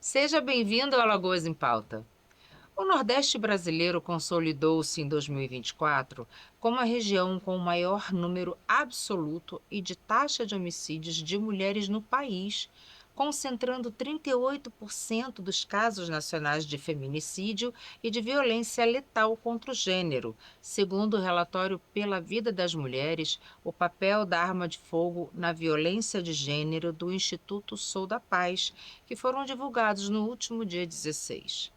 Seja bem-vindo ao Alagoas em Pauta. O Nordeste brasileiro consolidou-se em 2024 como a região com o maior número absoluto e de taxa de homicídios de mulheres no país, concentrando 38% dos casos nacionais de feminicídio e de violência letal contra o gênero, segundo o relatório Pela Vida das Mulheres, o papel da arma de fogo na violência de gênero do Instituto Sou da Paz, que foram divulgados no último dia 16.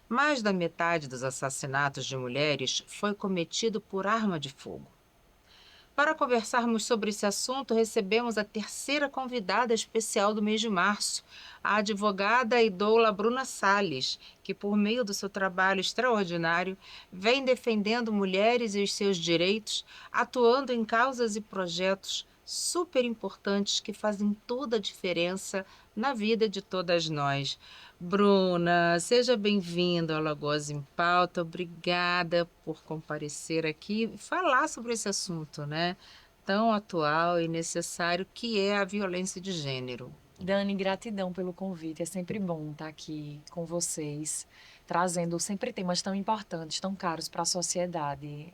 Mais da metade dos assassinatos de mulheres foi cometido por arma de fogo. Para conversarmos sobre esse assunto, recebemos a terceira convidada especial do mês de março, a advogada e doula Bruna Salles, que, por meio do seu trabalho extraordinário, vem defendendo mulheres e os seus direitos, atuando em causas e projetos super importantes que fazem toda a diferença na vida de todas nós. Bruna, seja bem-vinda ao Alagoas em Pauta. Obrigada por comparecer aqui e falar sobre esse assunto, né? Tão atual e necessário que é a violência de gênero. Dani, gratidão pelo convite. É sempre bom estar aqui com vocês, trazendo sempre temas tão importantes, tão caros para a sociedade.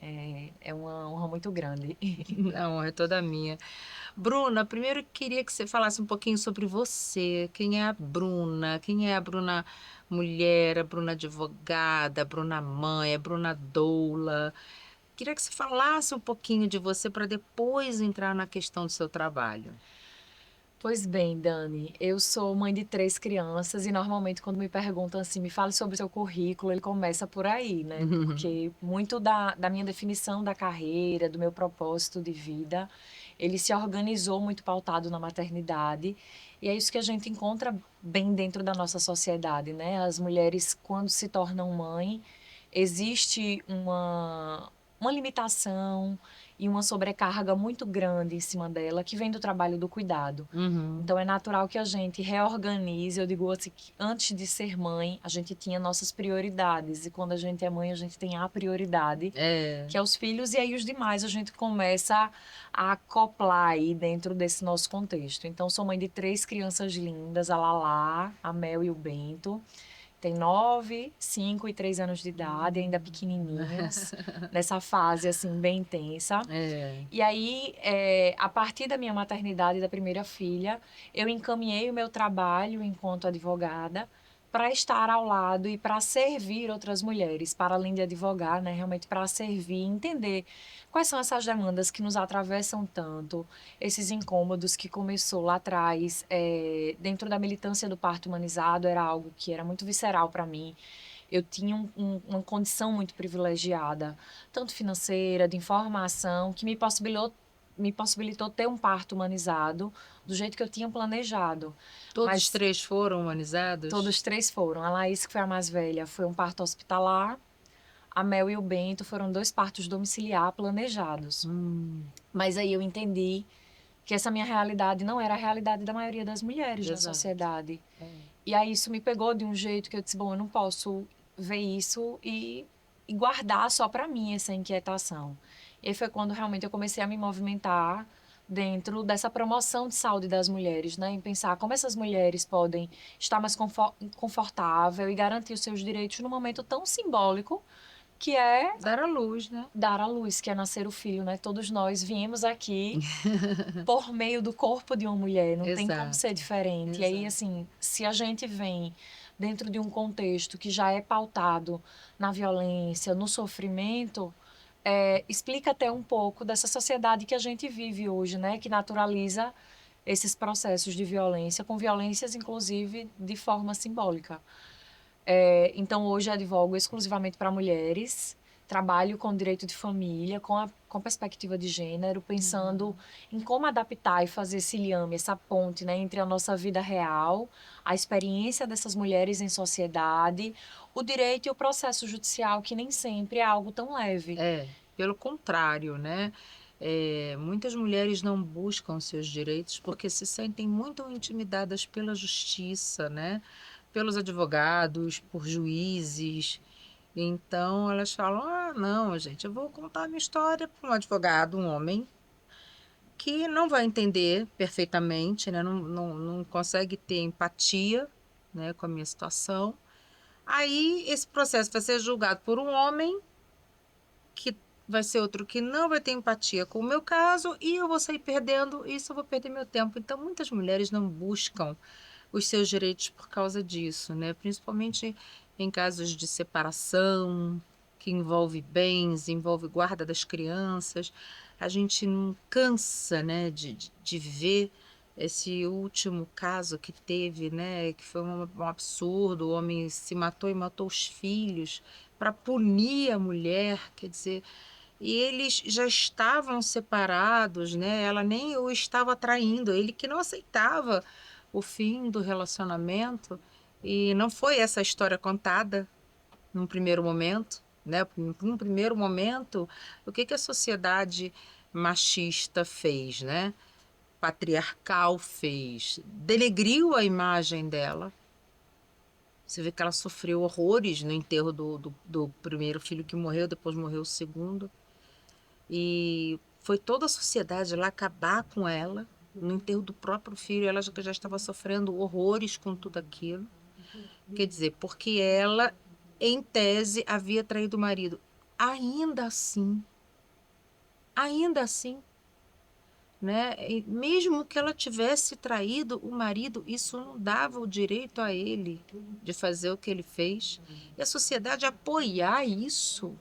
É uma honra muito grande. A honra é toda minha. Bruna, primeiro eu queria que você falasse um pouquinho sobre você. Quem é a Bruna? Quem é a Bruna mulher, a Bruna advogada, a Bruna mãe, a Bruna doula? Queria que você falasse um pouquinho de você para depois entrar na questão do seu trabalho. Pois bem, Dani, eu sou mãe de 3 crianças e normalmente quando me perguntam assim, me fale sobre o seu currículo, ele começa por aí, né? Porque muito da minha definição da carreira, do meu propósito de vida, ele se organizou muito pautado na maternidade e é isso que a gente encontra bem dentro da nossa sociedade, né? As mulheres, quando se tornam mãe, existe uma limitação e uma sobrecarga muito grande em cima dela que vem do trabalho do cuidado. Uhum. Então é natural que a gente reorganize. Eu digo assim que antes de ser mãe, a gente tinha nossas prioridades e quando a gente é mãe, a gente tem a prioridade, É. que é os filhos, e aí os demais a gente começa a acoplar aí dentro desse nosso contexto. Então sou mãe de 3 crianças lindas, a Lala, a Mel e o Bento. Tem 9, 5 e 3 anos de idade, ainda pequenininhos, nessa fase assim bem intensa. É. E aí, a partir da minha maternidade da primeira filha, eu encaminhei o meu trabalho enquanto advogada para estar ao lado e para servir outras mulheres, para além de advogar, né, realmente para servir, entender quais são essas demandas que nos atravessam tanto, esses incômodos que começou lá atrás, dentro da militância do parto humanizado, era algo que era muito visceral para mim. Eu tinha uma condição muito privilegiada, tanto financeira, de informação, que me possibilitou ter um parto humanizado do jeito que eu tinha planejado. Todos Mas três foram humanizados? todos 3 foram. A Laís, que foi a mais velha, foi um parto hospitalar. A Mel e o Bento foram 2 partos domiciliar planejados. Hum, Mas aí eu entendi que essa minha realidade não era a realidade da maioria das mulheres na exato. sociedade. É. E aí isso me pegou de um jeito que eu disse, bom, eu não posso ver isso e guardar só para mim essa inquietação. E aí foi quando realmente eu comecei a me movimentar dentro dessa promoção de saúde das mulheres, né, em pensar como essas mulheres podem estar mais confortável e garantir os seus direitos num momento tão simbólico que é Dar à luz, né? dar à luz, que é nascer o filho, né? Todos nós viemos aqui por meio do corpo de uma mulher, não tem como ser Exato. diferente. E aí, Exato. assim, se a gente vem dentro de um contexto que já é pautado na violência, no sofrimento, explica até um pouco dessa sociedade que a gente vive hoje, né? Que naturaliza esses processos de violência, com violências, inclusive, de forma simbólica. Então, hoje advogo exclusivamente para mulheres, trabalho com direito de família, com perspectiva de gênero, pensando em como adaptar e fazer esse liame, essa ponte, né, entre a nossa vida real, a experiência dessas mulheres em sociedade, o direito e o processo judicial, que nem sempre é algo tão leve. É, pelo contrário, né? Muitas mulheres não buscam seus direitos porque se sentem muito intimidadas pela justiça, né? Pelos advogados, por juízes. Então elas falam: ah, não, gente, eu vou contar a minha história para um advogado, um homem, que não vai entender perfeitamente, né? Não consegue ter empatia, né, com a minha situação. Aí esse processo vai ser julgado por um homem, que vai ser outro que não vai ter empatia com o meu caso, e eu vou sair perdendo, e isso eu vou perder meu tempo. Então, muitas mulheres não buscam os seus direitos por causa disso, né? Principalmente em casos de separação, que envolve bens, envolve guarda das crianças. A gente não cansa, né, de ver esse último caso que teve, né, que foi um absurdo. O homem se matou e matou os filhos para punir a mulher, quer dizer, e eles já estavam separados, né? Ela nem o estava traindo, ele que não aceitava o fim do relacionamento. E não foi essa história contada num primeiro momento, né? Num primeiro momento, o que que a sociedade machista fez, né? Patriarcal fez, denegriu a imagem dela. Você vê que ela sofreu horrores no enterro do primeiro filho que morreu, depois morreu o segundo. E foi toda a sociedade lá acabar com ela. No enterro do próprio filho, ela já estava sofrendo horrores com tudo aquilo. Quer dizer, porque ela, em tese, havia traído o marido. Ainda assim, né? E mesmo que ela tivesse traído o marido, isso não dava o direito a ele de fazer o que ele fez. E a sociedade apoiar isso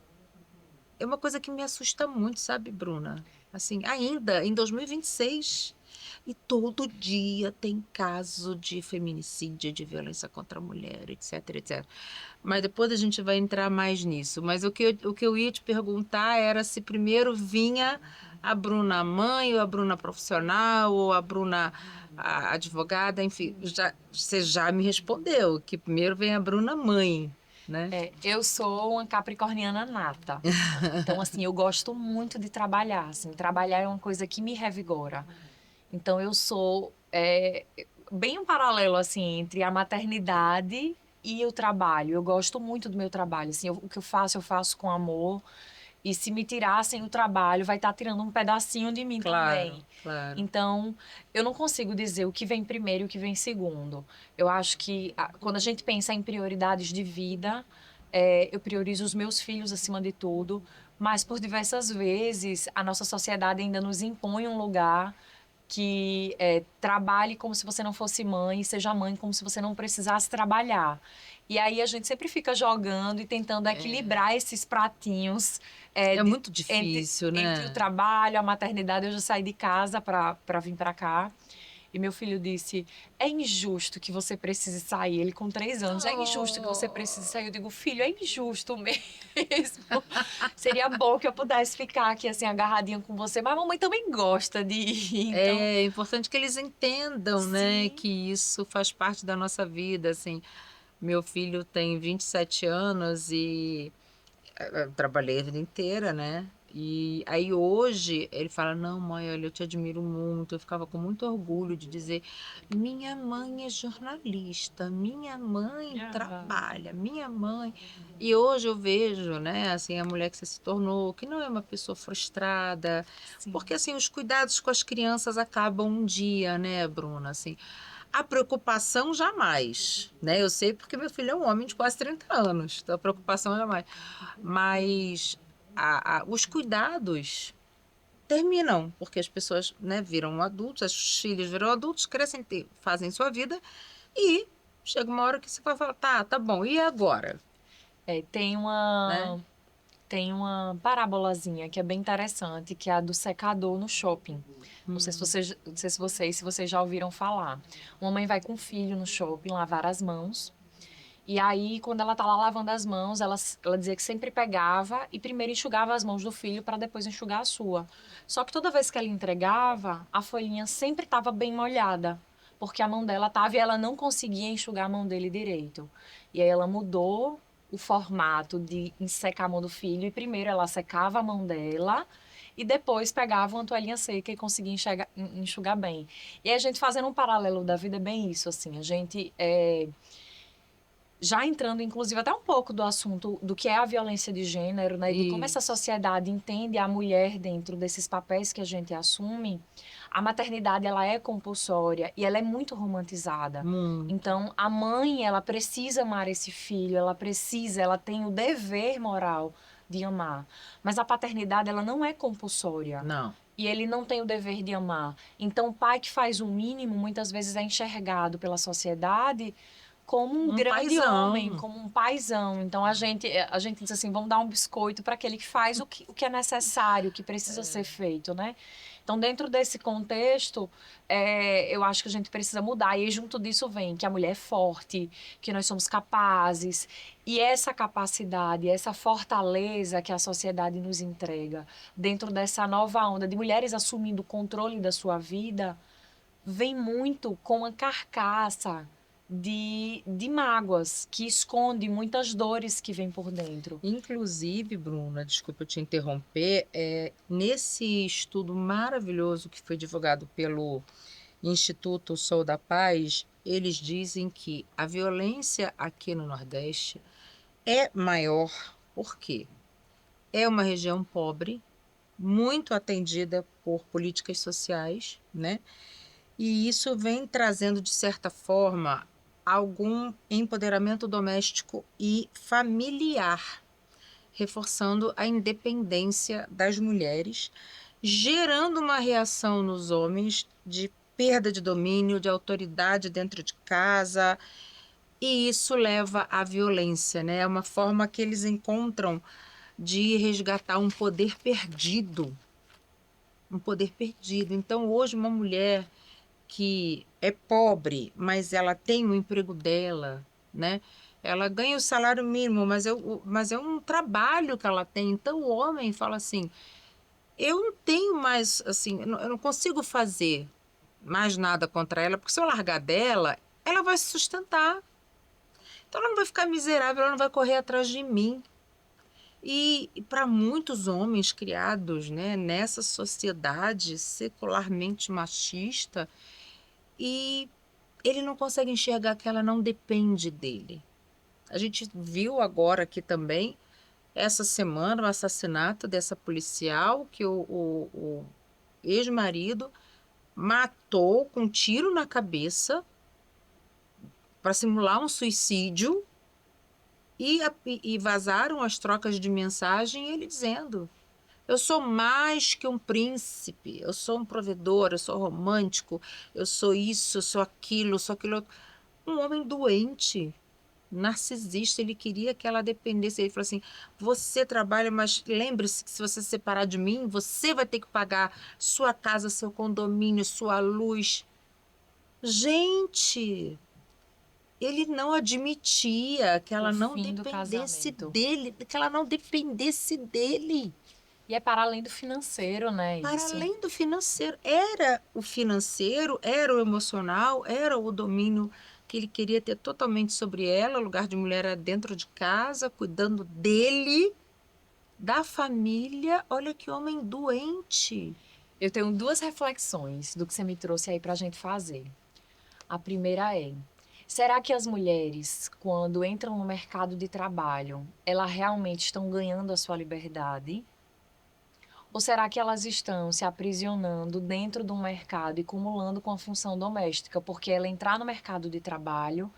é uma coisa que me assusta muito, sabe, Bruna? Assim, ainda em 2026, e todo dia tem caso de feminicídio, de violência contra a mulher, etc, etc. Mas depois a gente vai entrar mais nisso. Mas o que eu ia te perguntar era se primeiro vinha a Bruna mãe, ou a Bruna profissional, ou a Bruna a advogada, enfim, você já me respondeu, que primeiro vem a Bruna mãe, né? Eu sou uma capricorniana nata. Então, assim, eu gosto muito de trabalhar. Assim, trabalhar é uma coisa que me revigora. Então, eu sou bem um paralelo, assim, entre a maternidade e o trabalho. Eu gosto muito do meu trabalho. Assim, o que eu faço com amor. E se me tirassem o trabalho, vai estar tirando um pedacinho de mim Claro, também. claro. Então, eu não consigo dizer o que vem primeiro e o que vem segundo. Eu acho que quando a gente pensa em prioridades de vida, eu priorizo os meus filhos acima de tudo, mas por diversas vezes a nossa sociedade ainda nos impõe um lugar que trabalhe como se você não fosse mãe, e seja mãe como se você não precisasse trabalhar. E aí a gente sempre fica jogando e tentando equilibrar esses pratinhos É muito entre, difícil, entre o né? trabalho, a maternidade. Eu já saí de casa para vir para cá. E meu filho disse: é injusto que você precise sair. Ele com 3 anos, é injusto que você precise Oh. sair. Eu digo: filho, é injusto mesmo. Seria bom que eu pudesse ficar aqui assim, agarradinha com você, mas a mamãe também gosta de ir. Então, É importante que eles entendam, né, sim. que isso faz parte da nossa vida, assim. Meu filho tem 27 anos e eu trabalhei a vida inteira, né? E aí hoje ele fala: Não, mãe, olha, eu te admiro muito. Eu ficava com muito orgulho de dizer: Minha mãe é jornalista, minha mãe Ah, trabalha, minha mãe. E hoje eu vejo, né, assim, a mulher que você se tornou, que não é uma pessoa frustrada, sim. porque assim, os cuidados com as crianças acabam um dia, né, Bruna? Assim, a preocupação jamais, né? Eu sei porque meu filho é um homem de quase 30 anos, então a preocupação jamais. Mas os cuidados terminam, porque as pessoas, né, viram adultos, os filhos viram adultos, crescem, fazem sua vida e chega uma hora que você vai falar, tá bom, e agora? É, Né? tem uma parabolazinha que é bem interessante, que é a do secador no shopping. Não sei se vocês já ouviram falar. Uma mãe vai com o filho no shopping lavar as mãos. E aí, quando ela tá lá lavando as mãos, ela dizia que sempre pegava e primeiro enxugava as mãos do filho para depois enxugar a sua. Só que toda vez que ela entregava, a folhinha sempre estava bem molhada, porque a mão dela tava e ela não conseguia enxugar a mão dele direito. E aí ela mudou o formato de secar a mão do filho e primeiro ela secava a mão dela e depois pegava uma toalhinha seca e conseguia enxugar bem. E a gente fazendo um paralelo da vida é bem isso, assim, a gente já entrando, inclusive, até um pouco do assunto do que é a violência de gênero, né? De como essa Isso. sociedade entende a mulher dentro desses papéis que a gente assume, a maternidade, ela é compulsória e ela é muito romantizada. Muito. Então, a mãe, ela precisa amar esse filho, ela tem o dever moral de amar. Mas a paternidade, ela não é compulsória. Não. E ele não tem o dever de amar. Então, o pai que faz o mínimo, muitas vezes é enxergado pela sociedade como um Um grande homem, paizão. como um paizão. Então a gente diz assim, vamos dar um biscoito para aquele que faz o que é necessário, o que precisa ser feito, né? Então, dentro desse contexto, eu acho que a gente precisa mudar. E junto disso vem que a mulher é forte, que nós somos capazes. E essa capacidade, essa fortaleza que a sociedade nos entrega, dentro dessa nova onda de mulheres assumindo o controle da sua vida, vem muito com a carcaça de mágoas, que esconde muitas dores que vêm por dentro. Inclusive, Bruna, desculpa te interromper, nesse estudo maravilhoso que foi divulgado pelo Instituto Sou da Paz, eles dizem que a violência aqui no Nordeste é maior, porque é uma região pobre, muito atendida por políticas sociais, né? E isso vem trazendo, de certa forma, algum empoderamento doméstico e familiar, reforçando a independência das mulheres, gerando uma reação nos homens de perda de domínio, de autoridade dentro de casa, e isso leva à violência, né? É uma forma que eles encontram de resgatar um poder perdido, um poder perdido. Então, hoje, uma mulher que é pobre, mas ela tem o emprego dela, né? Ela ganha o salário mínimo, mas é um trabalho que ela tem. Então o homem fala assim: eu não tenho mais, assim, eu não consigo fazer mais nada contra ela, porque se eu largar dela, ela vai se sustentar. Então ela não vai ficar miserável, ela não vai correr atrás de mim. E para muitos homens criados, né, nessa sociedade secularmente machista, e ele não consegue enxergar que ela não depende dele. A gente viu agora aqui também, essa semana, o assassinato dessa policial que o ex-marido matou com um tiro na cabeça para simular um suicídio e vazaram as trocas de mensagem, ele dizendo: eu sou mais que um príncipe, eu sou um provedor, eu sou romântico, eu sou isso, eu sou aquilo outro. Um homem doente, narcisista, ele queria que ela dependesse. Ele falou assim: você trabalha, mas lembre-se que se você se separar de mim, você vai ter que pagar sua casa, seu condomínio, sua luz. Gente, ele não admitia que O ela não fim do dependesse casamento. dele, que ela não dependesse dele. E é para além do financeiro, né, Para isso. além do financeiro, era o financeiro, era o emocional, era o domínio que ele queria ter totalmente sobre ela. O lugar de mulher era dentro de casa, cuidando dele, da família. Olha que homem doente. Eu tenho duas reflexões do que você me trouxe aí para a gente fazer. A primeira é: será que as mulheres, quando entram no mercado de trabalho, elas realmente estão ganhando a sua liberdade? Ou será que elas estão se aprisionando dentro do mercado e cumulando com a função doméstica? Porque ela entrar no mercado de trabalho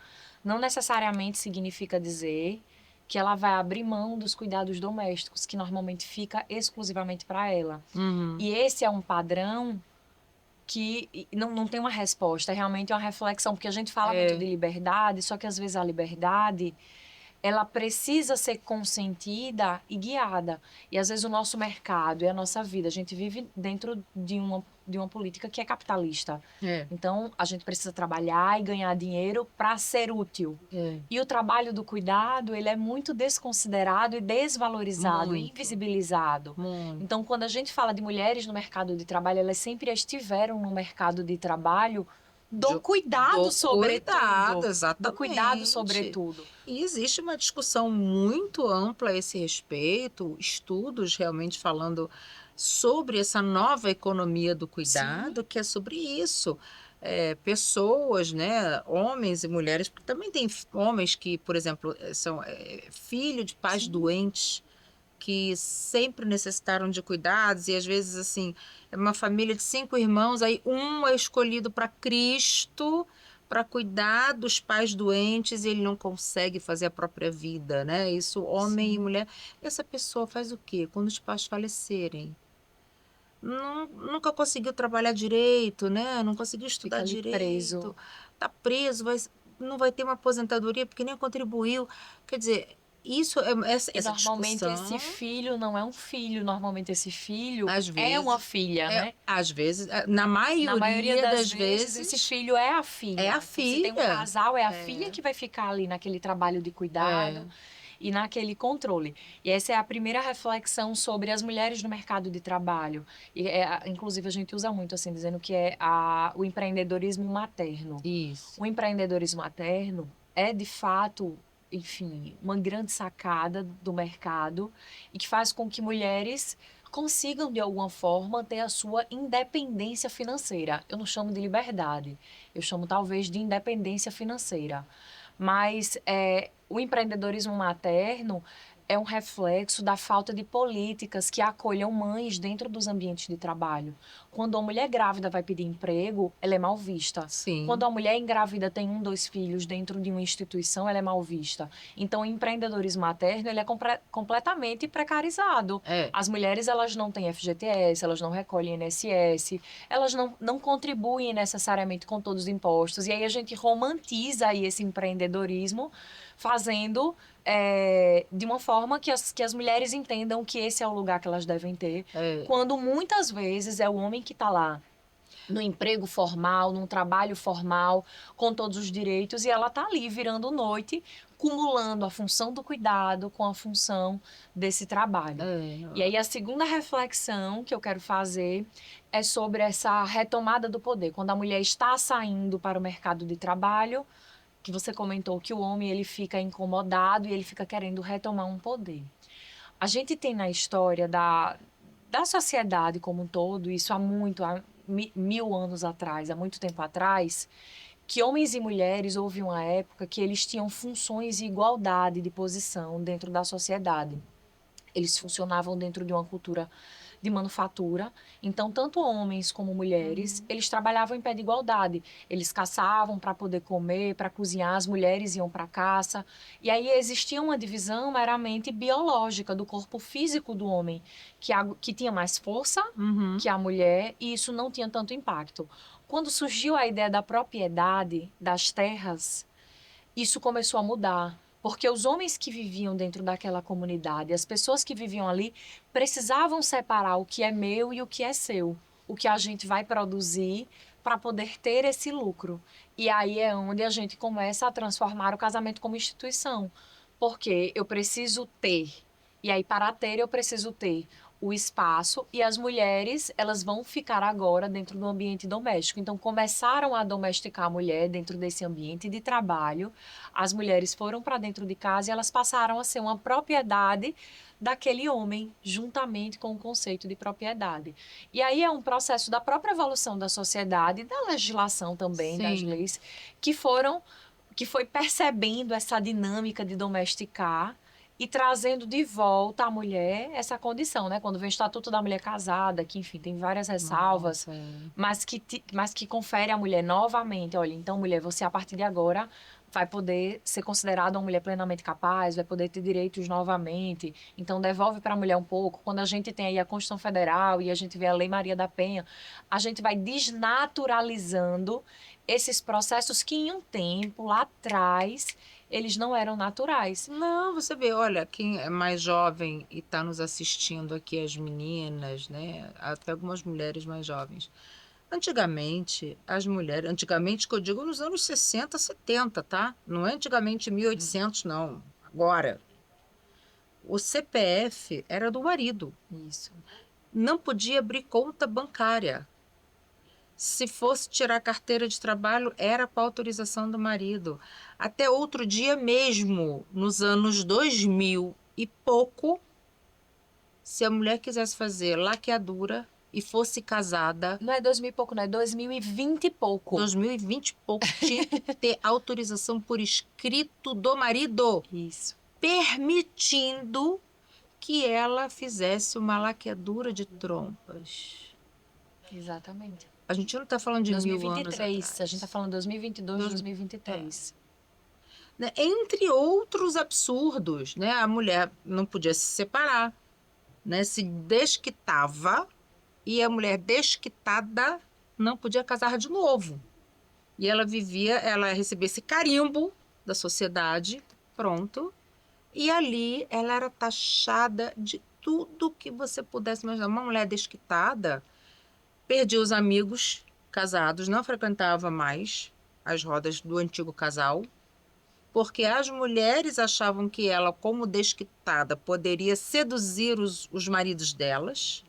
não necessariamente significa dizer que ela vai abrir mão dos cuidados domésticos, que normalmente fica exclusivamente para ela. Uhum. E esse é um padrão que não tem uma resposta, é realmente uma reflexão, porque a gente fala muito É, de liberdade, só que às vezes a liberdade ela precisa ser consentida e guiada. E às vezes o nosso mercado e a nossa vida, a gente vive dentro de uma política que é capitalista. é, Então, a gente precisa trabalhar e ganhar dinheiro para ser útil. é. E o trabalho do cuidado, ele é muito desconsiderado e desvalorizado, Muito, invisibilizado. muito. Então, quando a gente fala de mulheres no mercado de trabalho, elas sempre estiveram no mercado de trabalho do cuidado, Do cuidado, sobretudo. Do cuidado, exatamente. sobretudo. E existe uma discussão muito ampla a esse respeito, estudos realmente falando sobre essa nova economia do Sim, cuidado, que é sobre isso. pessoas, né, homens e mulheres, porque também tem homens que, por exemplo, são filho de pais Sim. doentes, que sempre necessitaram de cuidados, e às vezes, assim, é uma família de 5 irmãos, aí um é escolhido para Cristo, para cuidar dos pais doentes, e ele não consegue fazer a própria vida, né? Isso, homem e Sim. mulher. Essa pessoa faz o quê? Quando os pais falecerem? Nunca conseguiu trabalhar direito, né? Não conseguiu Fica estudar ali preso. direito, tá preso, não vai ter uma aposentadoria porque nem contribuiu. Quer dizer, isso E essa normalmente esse discussão, filho não é um filho, normalmente esse filho às é uma vezes, filha, né? na Na maioria maioria das das vezes, esse vezes, filho é a é a filha. Então, se tem um filha. casal, é a filha É, que vai ficar ali naquele trabalho de cuidado é, e naquele controle. E essa é a primeira reflexão sobre as mulheres no mercado de trabalho. E inclusive, a gente usa muito assim, dizendo que é o empreendedorismo materno. isso. O empreendedorismo materno é, de fato, enfim, uma grande sacada do mercado e que faz com que mulheres consigam, de alguma forma, ter a sua independência financeira. Eu não chamo de liberdade, eu chamo talvez de independência financeira. Mas o empreendedorismo materno é um reflexo da falta de políticas que acolham mães dentro dos ambientes de trabalho. Quando uma mulher grávida vai pedir emprego, ela é mal vista. Quando Sim, a mulher engravida tem um, dois filhos dentro de uma instituição, ela é mal vista. Então, o empreendedorismo materno, ele é completamente precarizado. é, As mulheres, elas não têm FGTS, elas não recolhem INSS, elas não contribuem necessariamente com todos os impostos. E aí a gente romantiza aí esse empreendedorismo, fazendo de uma forma que as mulheres entendam que esse é o lugar que elas devem ter, é, quando muitas vezes é o homem que está lá no emprego formal, num trabalho formal, com todos os direitos, e ela está ali virando noite, cumulando a função do cuidado com a função desse trabalho. E é, aí a segunda reflexão que eu quero fazer é sobre essa retomada do poder, quando a mulher está saindo para o mercado de trabalho, que você comentou que o homem ele fica incomodado e ele fica querendo retomar um poder. A gente tem na história da sociedade como um todo, isso há 1000 anos atrás, há muito tempo atrás, que homens e mulheres houve uma época que eles tinham funções e igualdade de posição dentro da sociedade. Eles funcionavam dentro de uma cultura de manufatura. Então, tanto homens como mulheres, uhum, eles trabalhavam em pé de igualdade. Eles caçavam para poder comer, para cozinhar, as mulheres iam para caça. E aí existia uma divisão meramente biológica do corpo físico do homem, que tinha mais força uhum, que a mulher, e isso não tinha tanto impacto. Quando surgiu a ideia da propriedade das terras, isso começou a mudar. Porque os homens que viviam dentro daquela comunidade, as pessoas que viviam ali, precisavam separar o que é meu e o que é seu. O que a gente vai produzir para poder ter esse lucro. E aí é onde a gente começa a transformar o casamento como instituição. Porque eu preciso ter. E aí, para ter, eu preciso ter o espaço e as mulheres, elas vão ficar agora dentro do ambiente doméstico. Então, começaram a domesticar a mulher dentro desse ambiente de trabalho. As mulheres foram para dentro de casa e elas passaram a ser uma propriedade daquele homem, juntamente com o conceito de propriedade. E aí é um processo da própria evolução da sociedade, da legislação também, das sim, leis, que foi percebendo essa dinâmica de domesticar e trazendo de volta à mulher essa condição, né? Quando vem o Estatuto da Mulher Casada, que, enfim, tem várias ressalvas, nossa, é. mas que confere à mulher novamente, olha, então, mulher, você a partir de agora vai poder ser considerada uma mulher plenamente capaz, vai poder ter direitos novamente. Então, devolve para a mulher um pouco. Quando a gente tem aí a Constituição Federal e a gente vê a Lei Maria da Penha, a gente vai desnaturalizando esses processos que em um tempo lá atrás eles não eram naturais. Não, você vê, olha, quem é mais jovem e está nos assistindo aqui, as meninas, né? Até algumas mulheres mais jovens. Antigamente, antigamente que eu digo nos anos 60, 70, tá? Não é antigamente 1800, não. Agora, o CPF era do marido. Isso. Não podia abrir conta bancária. Se fosse tirar carteira de trabalho, era com autorização do marido. Até outro dia mesmo, nos anos 2000 e pouco, se a mulher quisesse fazer laqueadura e fosse casada, Não é 2000 e pouco, não é 2020 e pouco. 2020 e pouco, tinha que ter autorização por escrito do marido, Isso. permitindo que ela fizesse uma laqueadura de trompas. Exatamente. A gente não está falando de 1000 anos 2023, a gente tá atrás. falando 2022, Dois- 2023. Né? Entre outros absurdos, né? A mulher não podia se separar, né? Se desquitava e a mulher desquitada não podia casar de novo. E ela recebia esse carimbo da sociedade, pronto. E ali ela era taxada de tudo que você pudesse imaginar. Uma mulher desquitada perdia os amigos casados, não frequentava mais as rodas do antigo casal, porque as mulheres achavam que ela, como desquitada, poderia seduzir os maridos delas.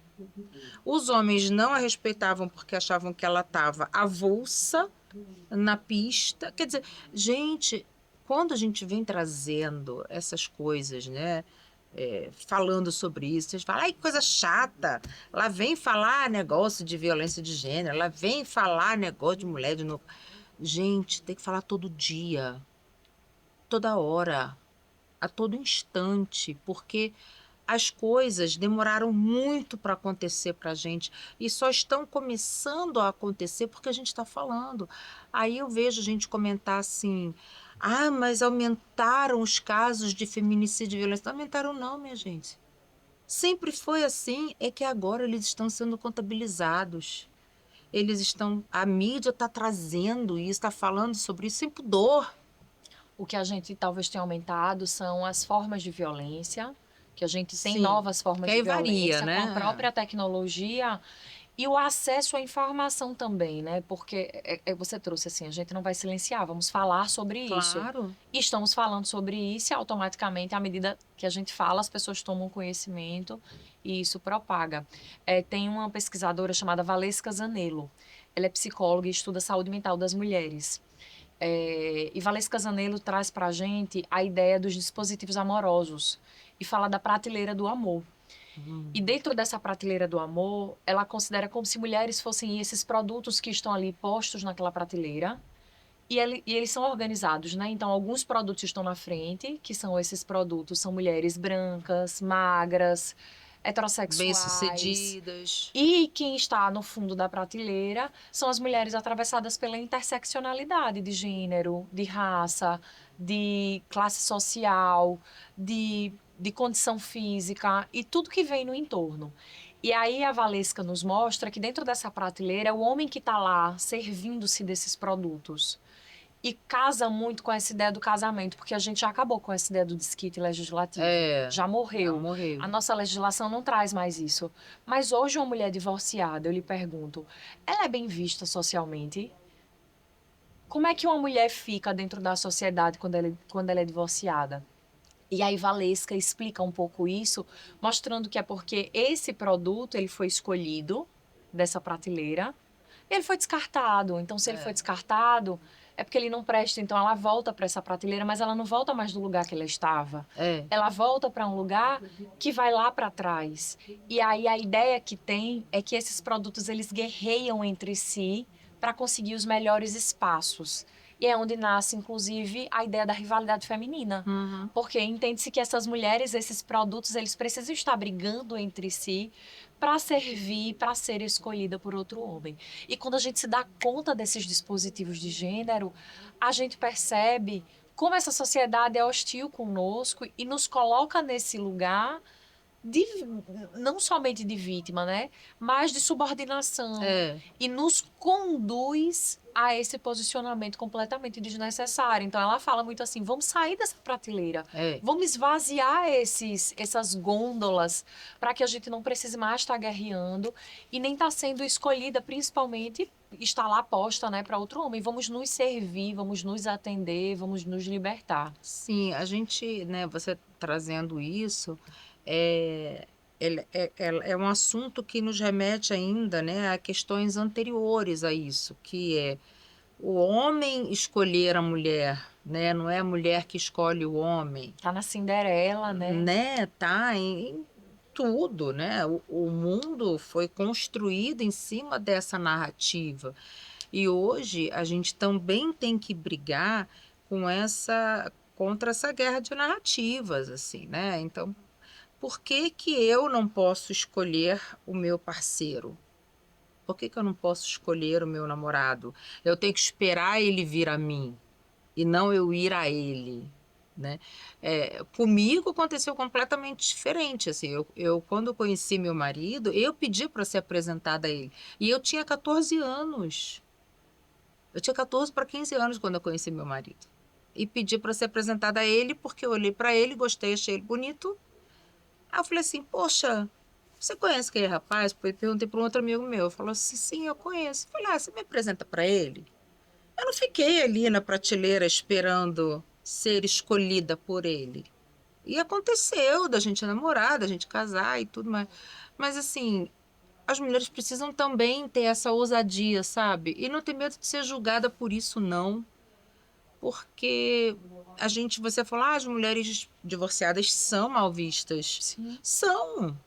Os homens não a respeitavam porque achavam que ela estava avulsa na pista. Quer dizer, gente, quando a gente vem trazendo essas coisas, né? Falando sobre isso, vocês falam, ai, que coisa chata. Lá vem falar negócio de violência de gênero, lá vem falar negócio de mulher de novo. Gente, tem que falar todo dia, toda hora, a todo instante, porque as coisas demoraram muito para acontecer para a gente e só estão começando a acontecer porque a gente está falando. Aí eu vejo gente comentar assim: ah, mas aumentaram os casos de feminicídio e violência. Não aumentaram, não, minha gente. Sempre foi assim, é que agora eles estão sendo contabilizados. A mídia está trazendo isso, está falando sobre isso sem pudor. O que a gente talvez tenha aumentado são as formas de violência, que a gente tem Sim, novas formas que de aí varia, violência com a né? própria tecnologia e o acesso à informação também, né? Porque você trouxe assim, a gente não vai silenciar, vamos falar sobre isso. Claro. E estamos falando sobre isso e automaticamente, à medida que a gente fala, as pessoas tomam conhecimento e isso propaga. Tem uma pesquisadora chamada Valesca Zanello. Ela é psicóloga e estuda a saúde mental das mulheres. E Valesca Zanello traz para a gente a ideia dos dispositivos amorosos e fala da prateleira do amor. E dentro dessa prateleira do amor, ela considera como se mulheres fossem esses produtos que estão ali postos naquela prateleira. E eles são organizados, né? Então, alguns produtos estão na frente, que são esses produtos, são mulheres brancas, magras, heterossexuais. Bem-sucedidas. E quem está no fundo da prateleira são as mulheres atravessadas pela interseccionalidade de gênero, de raça, de classe social, de condição física e tudo que vem no entorno. E aí a Valesca nos mostra que dentro dessa prateleira é o homem que está lá servindo-se desses produtos. E casa muito com essa ideia do casamento, porque a gente já acabou com essa ideia do desquite legislativo. É, Já já morreu. morreu. A nossa legislação não traz mais isso. Mas hoje, uma mulher divorciada, eu lhe pergunto, ela é bem vista socialmente? Como é que uma mulher fica dentro da sociedade quando ela é divorciada? E aí Valesca explica um pouco isso, mostrando que é porque esse produto ele foi escolhido dessa prateleira e ele foi descartado. Então, se ele foi descartado, é porque ele não presta. Então, ela volta para essa prateleira, mas ela não volta mais do lugar que ela estava. É, Ela volta para um lugar que vai lá para trás. E aí a ideia que tem é que esses produtos eles guerreiam entre si para conseguir os melhores espaços. E é onde nasce, inclusive, a ideia da rivalidade feminina. uhum. Porque entende-se que essas mulheres, esses produtos, eles precisam estar brigando entre si para servir, para ser escolhida por outro homem. E quando a gente se dá conta desses dispositivos de gênero, a gente percebe como essa sociedade é hostil conosco e nos coloca nesse lugar de, não somente de vítima, né? Mas de subordinação. É, E nos conduz a esse posicionamento completamente desnecessário. Então ela fala muito assim: vamos sair dessa prateleira, é. vamos esvaziar essas gôndolas para que a gente não precise mais estar guerreando e nem estar sendo escolhida, principalmente estar lá posta, né, para outro homem. Vamos nos servir, vamos nos atender, vamos nos libertar. Sim, a gente, né, você trazendo isso, é, é um assunto que nos remete ainda, né, a questões anteriores a isso, que é o homem escolher a mulher, né, não é a mulher que escolhe o homem, Tá na Cinderela, né? né, tá em tudo, né? O mundo foi construído em cima dessa narrativa. E hoje a gente também tem que brigar contra essa guerra de narrativas, assim, né? Então, por que que eu não posso escolher o meu parceiro? Por que que eu não posso escolher o meu namorado? Eu tenho que esperar ele vir a mim e não eu ir a ele, né? Comigo aconteceu completamente diferente, assim, quando eu conheci meu marido, eu pedi para ser apresentada a ele, e eu tinha 14 anos, eu tinha 14 para 15 anos quando eu conheci meu marido, e pedi para ser apresentada a ele, porque eu olhei para ele, gostei, achei ele bonito, aí eu falei assim, poxa, você conhece aquele rapaz? Perguntei para um outro amigo meu, falou assim, sim, eu conheço. Eu falei, você me apresenta para ele? Eu não fiquei ali na prateleira esperando ser escolhida por ele. E aconteceu da gente namorar, da gente casar e tudo mais. Mas assim, as mulheres precisam também ter essa ousadia, sabe? E não ter medo de ser julgada por isso, não. Porque você falou, as mulheres divorciadas são mal vistas. Sim. São.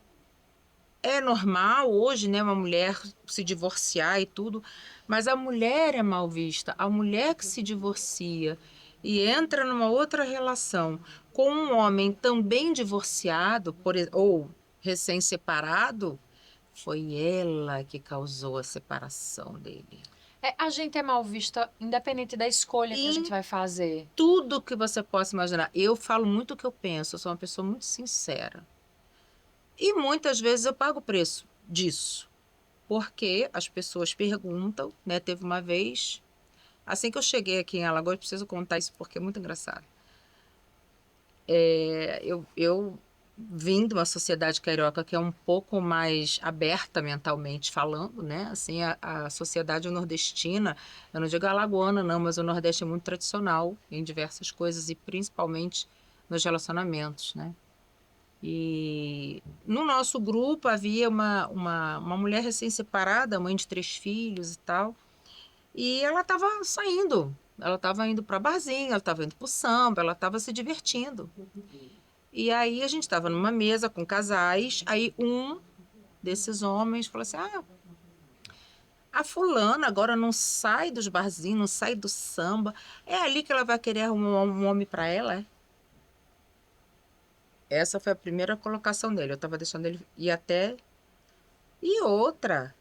É normal hoje, né, uma mulher se divorciar e tudo, mas a mulher é mal vista. A mulher que se divorcia e entra numa outra relação com um homem também divorciado, ou recém-separado, foi ela que causou a separação dele. A gente é mal vista independente da escolha que a gente Em vai fazer. tudo que você possa imaginar. Eu falo muito o que eu penso, eu sou uma pessoa muito sincera. E muitas vezes eu pago o preço disso. Porque as pessoas perguntam, né? Teve uma vez, assim que eu cheguei aqui em Alagoas, preciso contar isso porque é muito engraçado. Eu vim de uma sociedade carioca que é um pouco mais aberta mentalmente falando, né? Assim, a sociedade nordestina, eu não digo alagoana não, mas o Nordeste é muito tradicional em diversas coisas e principalmente nos relacionamentos, né? E no nosso grupo havia uma mulher recém-separada, mãe de 3 filhos e tal, e ela estava indo para barzinho, ela estava indo para o samba, ela estava se divertindo. E aí a gente estava numa mesa com casais, aí um desses homens falou assim, a fulana agora não sai dos barzinhos, não sai do samba, é ali que ela vai querer um homem para ela, é? Essa foi a primeira colocação dele, eu estava deixando ele ir até... E outra,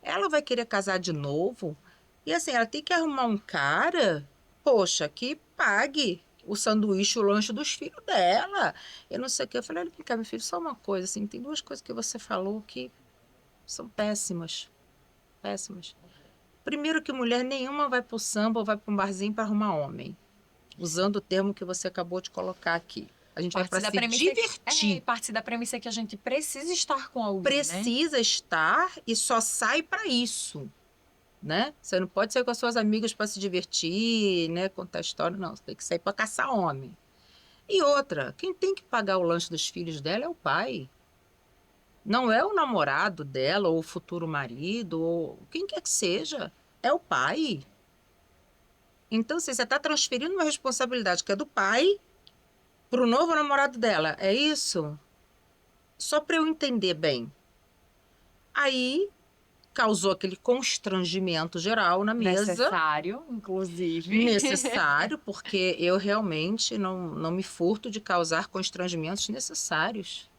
ela vai querer casar de novo? E assim, ela tem que arrumar um cara, poxa, que pague o sanduíche, o lanche dos filhos dela. Eu não sei o que. Eu falei, olha, vem cá, meu filho, só uma coisa, assim, tem 2 coisas que você falou que são péssimas, péssimas. Primeiro que mulher nenhuma vai pro samba ou vai para um barzinho para arrumar homem, usando o termo que você acabou de colocar aqui. A gente vai para se divertir. Parte da premissa que a gente precisa estar com alguém, né? Precisa estar e só sai para isso. Né? Você não pode sair com as suas amigas para se divertir, né? Contar história, não. Você tem que sair para caçar homem. E outra, quem tem que pagar o lanche dos filhos dela é o pai. Não é o namorado dela, ou o futuro marido, ou quem quer que seja. É o pai. Então, se você está transferindo uma responsabilidade que é do pai para o novo namorado dela, é isso? Só para eu entender bem. Aí causou aquele constrangimento geral na mesa. Necessário, inclusive. Necessário, porque eu realmente não me furto de causar constrangimentos necessários.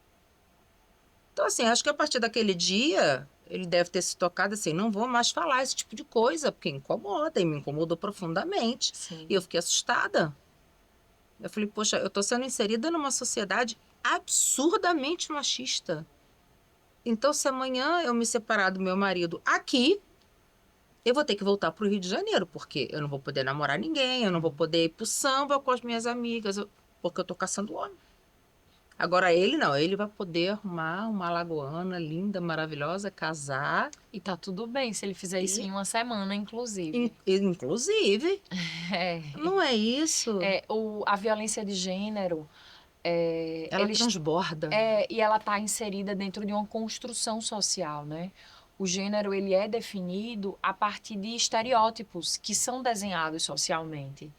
Então, assim, acho que a partir daquele dia, ele deve ter se tocado assim, não vou mais falar esse tipo de coisa, porque incomoda, e me incomodou profundamente. Sim. E eu fiquei assustada. Eu falei, poxa, eu estou sendo inserida numa sociedade absurdamente machista. Então, se amanhã eu me separar do meu marido aqui, eu vou ter que voltar para o Rio de Janeiro, porque eu não vou poder namorar ninguém, eu não vou poder ir para o samba com as minhas amigas, porque eu estou caçando homem. Agora ele não, ele vai poder arrumar uma alagoana linda, maravilhosa, casar. E tá tudo bem se ele fizer isso em uma semana, inclusive. Inclusive, É. não é isso? A violência de gênero, Ela transborda. e ela está inserida dentro de uma construção social, né? O gênero ele é definido a partir de estereótipos que são desenhados socialmente.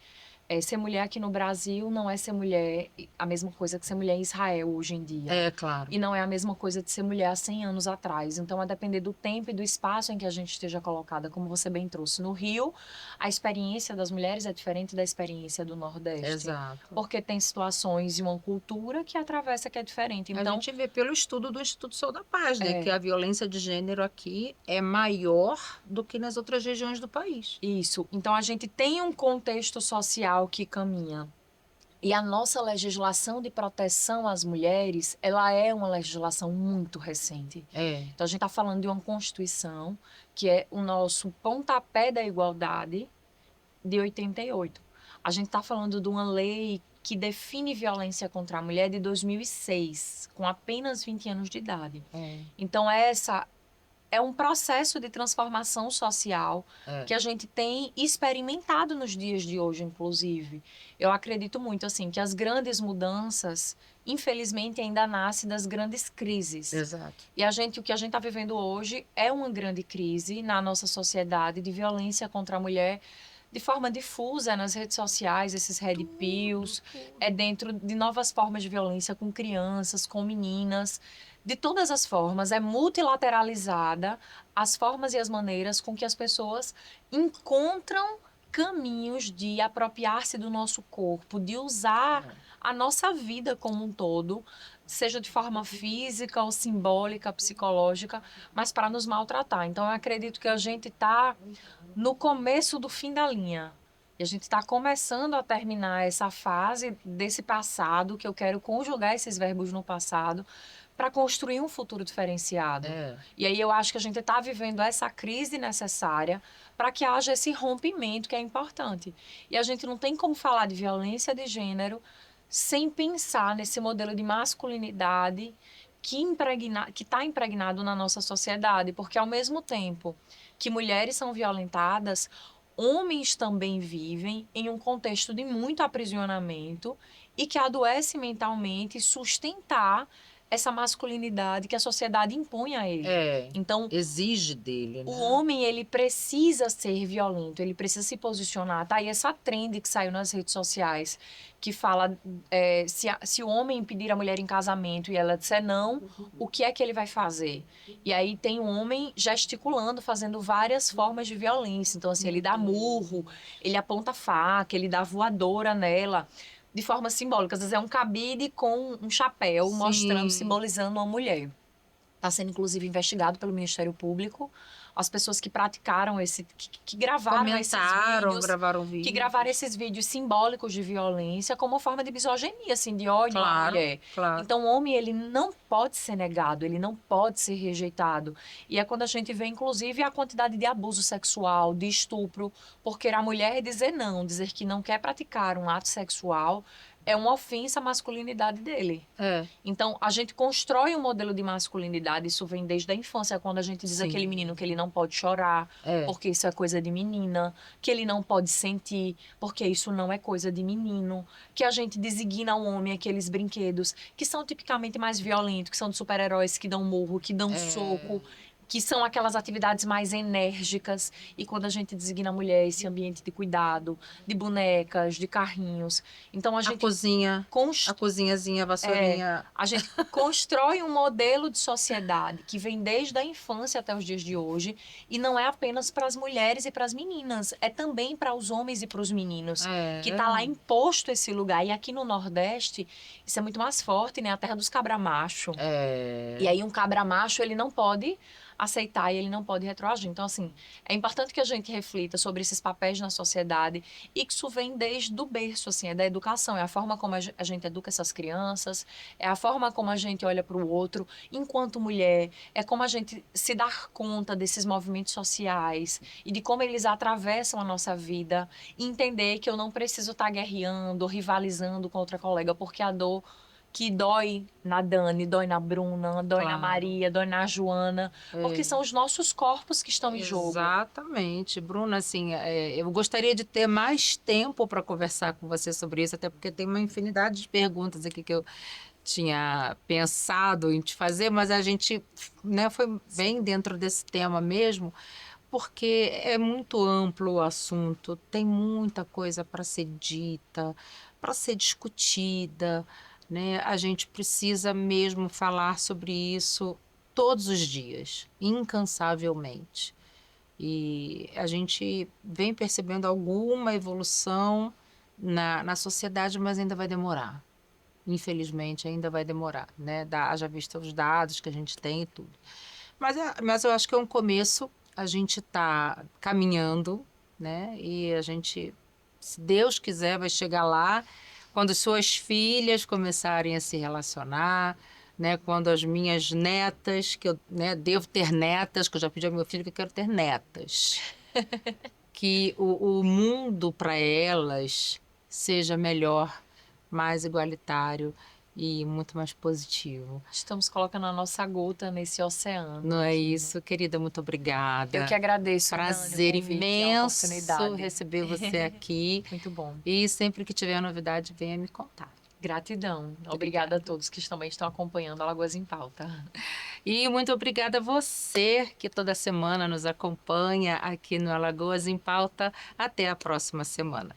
Ser mulher aqui no Brasil não é ser mulher a mesma coisa que ser mulher em Israel hoje em dia. É, claro. E não é a mesma coisa de ser mulher há 100 anos atrás. Então, a depender do tempo e do espaço em que a gente esteja colocada, como você bem trouxe. No Rio, a experiência das mulheres é diferente da experiência do Nordeste. Exato. Porque tem situações e uma cultura que atravessa que é diferente. A Então, gente vê pelo estudo do Instituto Sou da Paz, né, que É. a violência de gênero aqui é maior do que nas outras regiões do país. isso. Então, a gente tem um contexto social que caminha. E a nossa legislação de proteção às mulheres, ela é uma legislação muito recente. É, Então, a gente está falando de uma Constituição, que é o nosso pontapé da igualdade, de 88. A gente está falando de uma lei que define violência contra a mulher de 2006, com apenas 20 anos de idade. Então, essa é um processo de transformação social que a gente tem experimentado nos dias de hoje, inclusive. Eu acredito muito, assim, que as grandes mudanças, infelizmente, ainda nascem das grandes crises. exato. E o que a gente está vivendo hoje é uma grande crise na nossa sociedade de violência contra a mulher de forma difusa nas redes sociais, esses red pills, é dentro de novas formas de violência com crianças, com meninas, de todas as formas, é multilateralizada as formas e as maneiras com que as pessoas encontram caminhos de apropriar-se do nosso corpo, de usar a nossa vida como um todo, seja de forma física ou simbólica, psicológica, mas para nos maltratar. Então, eu acredito que a gente está no começo do fim da linha. E a gente está começando a terminar essa fase desse passado, que eu quero conjugar esses verbos no passado, para construir um futuro diferenciado. E aí eu acho que a gente está vivendo essa crise necessária para que haja esse rompimento que é importante. E a gente não tem como falar de violência de gênero sem pensar nesse modelo de masculinidade que está impregnado na nossa sociedade, porque ao mesmo tempo que mulheres são violentadas, homens também vivem em um contexto de muito aprisionamento e que adoece mentalmente sustentar essa masculinidade que a sociedade impõe a ele. Então, exige dele, né? o homem, ele precisa ser violento, ele precisa se posicionar. Tá aí essa trend que saiu nas redes sociais, que fala se o homem pedir a mulher em casamento e ela disser não, o que é que ele vai fazer? E aí tem um homem gesticulando, fazendo várias formas de violência. Então, assim, ele dá murro, ele aponta faca, ele dá voadora nela, de forma simbólica. Às vezes é um cabide com um chapéu, mostrando, simbolizando uma mulher. Está sendo, inclusive, investigado pelo Ministério Público. As pessoas que praticaram que gravaram esses vídeos, gravaram vídeos. que gravaram esses vídeos simbólicos de violência como forma de misoginia, assim, de ódio à mulher. Claro. Então, o homem, ele não pode ser negado, ele não pode ser rejeitado. E é quando a gente vê, inclusive, a quantidade de abuso sexual, de estupro, porque a mulher dizer não, dizer que não quer praticar um ato sexual, é uma ofensa à masculinidade dele. Então, a gente constrói um modelo de masculinidade, isso vem desde a infância, quando a gente diz aquele menino que ele não pode chorar, porque isso é coisa de menina, que ele não pode sentir, porque isso não é coisa de menino, que a gente designa ao homem aqueles brinquedos que são tipicamente mais violentos, que são de super-heróis que dão murro, que dão soco, que são aquelas atividades mais enérgicas. E quando a gente designa a mulher, esse ambiente de cuidado, de bonecas, de carrinhos. Então a gente a cozinhazinha, a vassourinha. A gente constrói um modelo de sociedade que vem desde a infância até os dias de hoje e não é apenas para as mulheres e para as meninas, é também para os homens e para os meninos, que está lá imposto esse lugar. E aqui no Nordeste, isso é muito mais forte, né? A terra dos cabra-macho. E aí um cabra-macho, ele não pode aceitar e ele não pode retroagir. Então, assim, é importante que a gente reflita sobre esses papéis na sociedade e que isso vem desde o berço, assim, é da educação, é a forma como a gente educa essas crianças, é a forma como a gente olha para o outro enquanto mulher, é como a gente se dar conta desses movimentos sociais e de como eles atravessam a nossa vida e entender que eu não preciso estar guerreando, rivalizando com outra colega, porque a dor que dói na Dani, dói na Bruna, dói na Maria, dói na Joana, porque são os nossos corpos que estão em jogo. Exatamente. Bruna, assim, eu gostaria de ter mais tempo para conversar com você sobre isso, até porque tem uma infinidade de perguntas aqui que eu tinha pensado em te fazer, mas a gente, né, foi bem dentro desse tema mesmo, porque é muito amplo o assunto, tem muita coisa para ser dita, para ser discutida, né? A gente precisa mesmo falar sobre isso todos os dias, incansavelmente. E a gente vem percebendo alguma evolução na sociedade, mas ainda vai demorar. Infelizmente, ainda vai demorar, né? Haja vista os dados que a gente tem e tudo. Mas eu acho que é um começo, a gente está caminhando, né? E a gente, se Deus quiser, vai chegar lá quando suas filhas começarem a se relacionar, né? Quando as minhas netas, que eu, né, devo ter netas, que eu já pedi ao meu filho que eu quero ter netas, que o mundo para elas seja melhor, mais igualitário e muito mais positivo. Estamos colocando a nossa gota nesse oceano Não é aqui, né? isso, querida? Muito Eu que obrigada. agradeço, Dani, o Prazer convite e a imenso oportunidade. receber você aqui. Muito bom. E sempre que tiver novidade, venha me contar. Gratidão. Obrigada a Obrigada. todos que também estão acompanhando Alagoas em Pauta. E muito obrigada a você que toda semana nos acompanha aqui no Alagoas em Pauta. Até a próxima semana.